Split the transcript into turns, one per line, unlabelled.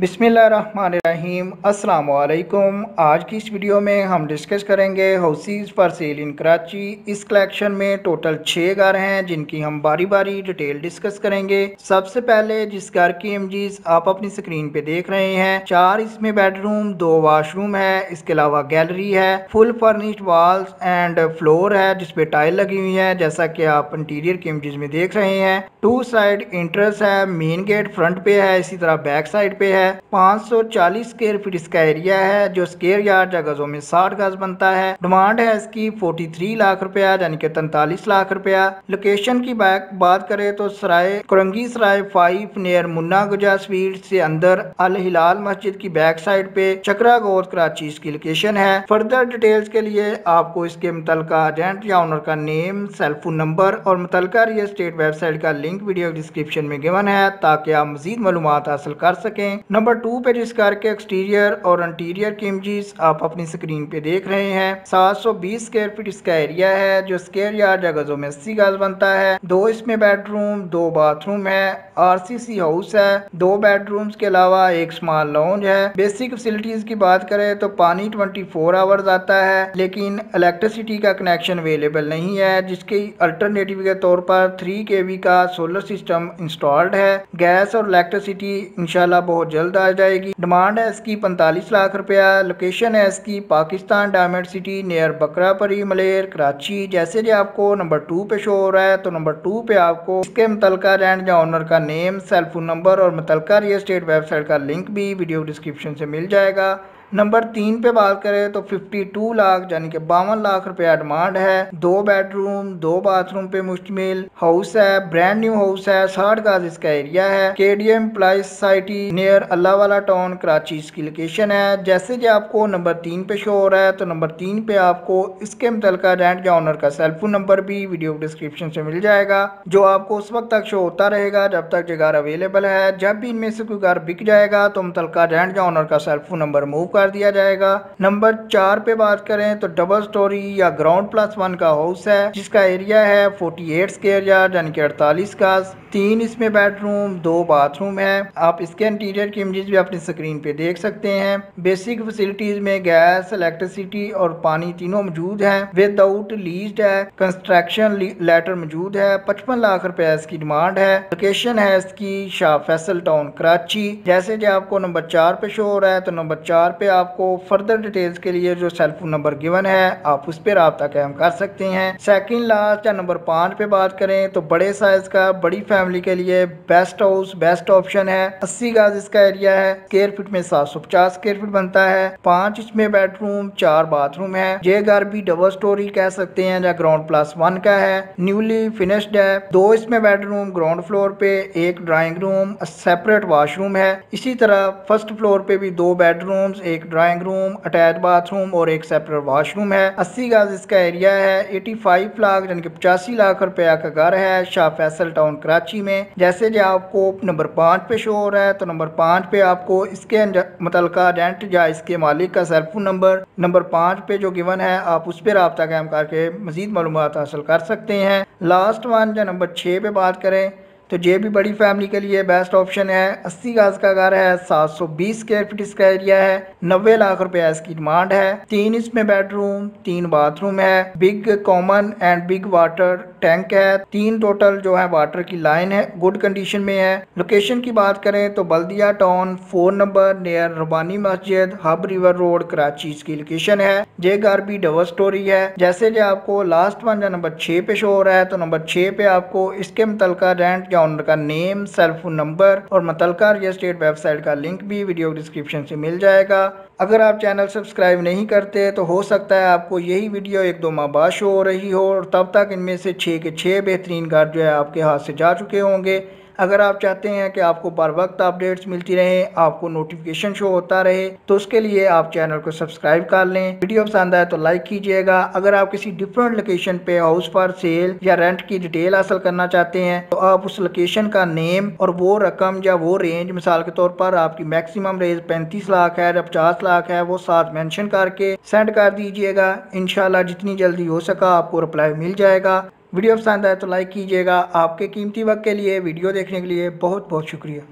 बिस्मिल्लाहिर्रहमानिर्रहीम अस्सलाम वालेकुम। आज की इस वीडियो में हम डिस्कस करेंगे हाउसेस फॉर सेल इन कराची। इस कलेक्शन में टोटल 6 घर हैं जिनकी हम बारी बारी डिटेल डिस्कस करेंगे। सबसे पहले जिस घर की इमेजेस आप अपनी स्क्रीन पे देख रहे हैं, 4 इसमें बेडरूम, 2 वाशरूम है, इसके अलावा गैलरी है, full furnished walls and floor है जिसपे टाइल लगी हुई है जैसा कि आप इंटीरियर की इमेजेस में देख रहे हैं। 2 साइड इंट्रेंस है, मेन गेट फ्रंट पे है, इसी तरह बैक साइड पे है। 540 स्क्वायर फीट इसका एरिया है जो स्क्वायर यार्ड या गजों में 60 गज बनता है। डिमांड है इसकी 43 लाख रुपया यानी कि 43 लाख रुपया। लोकेशन की बात करें तो सराय कुरंगी सराय 5 नियर मुन्ना गुजा स्वीट से अंदर अल हिलाल मस्जिद की बैक साइड पे चक्रा गोद कराची इसकी लोकेशन है। फर्दर डिटेल्स के लिए आपको इसके मुतलका एजेंट या ओनर का नेम, सेल फोन नंबर और मुतलका रियल एस्टेट वेबसाइट का लिंक वीडियो डिस्क्रिप्शन में गिवन है ताकि आप मजीद मालूमात हासिल कर सकें। नंबर 2 पे जिस कार के एक्सटीरियर और इंटीरियर की इमेजेस आप अपनी स्क्रीन पे देख रहे हैं। 720 स्क्वायर फीट इसका एरिया है जो स्क्वायर यार्ड या गजों में 80 गज बनता है। 2 इसमें बेडरूम, 2 बाथरूम है, आरसीसी हाउस है। 2 बेडरूम्स के अलावा एक स्मॉल लॉन्ज है। बेसिक फैसिलिटीज की बात करें तो पानी 24 आवर्स आता है लेकिन इलेक्ट्रिसिटी का कनेक्शन अवेलेबल नहीं है, जिसके अल्टरनेटिव के तौर पर 3 kV का सोलर सिस्टम इंस्टॉल्ड है। गैस और इलेक्ट्रिसिटी इंशाल्लाह बहुत जल्द आ जाएगी। डिमांड है इसकी 45 लाख रुपया। लोकेशन है इसकी पाकिस्तान डायमंड सिटी नियर बकरापरी मलेर कराची। जैसे जो आपको नंबर 2 पे शो हो रहा है तो नंबर 2 पे आपको इसके मुतलका रेंट या ओनर का नेम, सेल फोन नंबर और मुतलका रियल एस्टेट वेबसाइट का लिंक भी वीडियो डिस्क्रिप्शन से मिल जाएगा। नंबर 3 पे बात करें तो 52 लाख यानी कि 52 लाख रुपया डिमांड है। 2 बेडरूम, 2 बाथरूम पे मुश्तमिल हाउस है, ब्रांड न्यू हाउस है, 60 गज इसका एरिया है। केडीएम एम्प्लॉय सोसाइटी नियर अल्लाह वाला टाउन कराची इसकी लोकेशन है। जैसे कि आपको नंबर 3 पे शो हो रहा है तो नंबर 3 पे आपको इसके मुतलका रेंट या ओनर का सेल फोन नंबर भी वीडियो डिस्क्रिप्शन से मिल जाएगा जो आपको उस वक्त तक शो होता रहेगा जब तक जो घर अवेलेबल है। जब भी इनमें से कोई घर बिक जाएगा तो मुतलका रेंट या ओनर का सेल फोन नंबर मूव कर दिया जाएगा। नंबर 4 पे बात करें तो डबल स्टोरी या ग्राउंड प्लस 1 का हाउस है जिसका एरिया है 48 स्क्वायर यार्ड यानी कि 48 गज। 3 इसमें बेडरूम, 2 बाथरूम है। आप इसके इंटीरियर की इमेजेस भी अपनी स्क्रीन पे देख सकते हैं। बेसिक फैसिलिटीज में गैस, इलेक्ट्रिसिटी और पानी तीनों मौजूद हैं। विदाउट लीज्ड है, कंस्ट्रक्शन लेटर मौजूद है। 55 लाख रुपया इसकी डिमांड है। लोकेशन है इसकी शाह फैसल टाउन कराची। जैसे कि आपको नंबर 4 पे शो हो रहा है तो नंबर 4 पे आपको फर्दर डिटेल्स के लिए जो सेल फोन नंबर गिवन है आप उस पर रब्ता कायम कर सकते हैं। सेकंड लास्ट या नंबर 5 पे बात करें तो बड़े साइज का बड़ी फैमिली के लिए बेस्ट हाउस बेस्ट ऑप्शन है। 80 गज इसका एरिया है, स्क्वायर फीट में 750 स्क्वायर फीट बनता है। 5 इसमें बेडरूम, 4 बाथरूम है। ये घर भी डबल स्टोरी कह सकते हैं या ग्राउंड प्लस 1 का है, न्यूली फिनिश्ड है। 2 इसमें बेडरूम, ग्राउंड फ्लोर पे एक ड्राइंग रूम, सेपरेट वाशरूम है। इसी तरह फर्स्ट फ्लोर पे भी 2 बेडरूम्स, एक ड्राइंग रूम, अटैच बाथरूम और एक सेपरेट वॉशरूम है। 80 गज इसका एरिया है। 85 लाख यानी कि 85 लाख रुपया का घर है शाह फैसल टाउन कराची में। जैसे जो आपको नंबर 5 पे शो हो रहा है तो नंबर 5 पे आपको इसके मुतलका रेंट या इसके मालिक का सेल फोन नंबर 5 पे जो गिवन है आप उस पर रब्ता कायम करके मजीद मालूमात हासिल कर सकते हैं। लास्ट वन या नंबर 6 पे बात करें तो ये भी बड़ी फैमिली के लिए बेस्ट ऑप्शन है। 80 गज का घर है, 720 स्क्वायर फीट इसका एरिया है, 90 लाख रुपया इसकी डिमांड है। 3 इसमें बेडरूम, 3 बाथरूम है, big common and big water tank है। 3 टोटल जो है वाटर की लाइन है, गुड कंडीशन में है। लोकेशन की बात करें तो बल्दिया टाउन 4 नंबर नियर रबानी मस्जिद, हब रिवर रोड कराची इसकी लोकेशन है। ये घर भी डबल स्टोरी है। जैसे जो आपको लास्ट वन या नंबर 6 पे शो हो रहा है तो नंबर 6 पे आपको इसके मुतलका रेंट या ओनर का नेम, सेल फोन नंबर और मुतलका रियल एस्टेट वेबसाइट का लिंक भी वीडियो डिस्क्रिप्शन से मिल जाएगा। अगर आप चैनल सब्सक्राइब नहीं करते तो हो सकता है आपको यही वीडियो 1-2 माह बाद शो हो रही हो और तब तक इनमें से 6 के 6 बेहतरीन घर जो है आपके हाथ से जा चुके होंगे। अगर आप चाहते हैं कि आपको बर वक्त अपडेट्स मिलती रहें, आपको नोटिफिकेशन शो होता रहे तो उसके लिए आप चैनल को सब्सक्राइब कर लें। वीडियो पसंद आए तो लाइक कीजिएगा। अगर आप किसी डिफरेंट लोकेशन पे हाउस फॉर सेल या रेंट की डिटेल हासिल करना चाहते हैं तो आप उस लोकेशन का नेम और वो रकम या वो रेंज, मिसाल के तौर पर आपकी मैक्सिमम रेंज 35 लाख है या 50 लाख है, वो साथ मेंशन करके सेंड कर दीजिएगा। इंशाल्लाह जितनी जल्दी हो सका आपको रिप्लाई मिल जाएगा। वीडियो पसंद आए तो लाइक कीजिएगा। आपके कीमती वक्त के लिए वीडियो देखने के लिए बहुत बहुत शुक्रिया।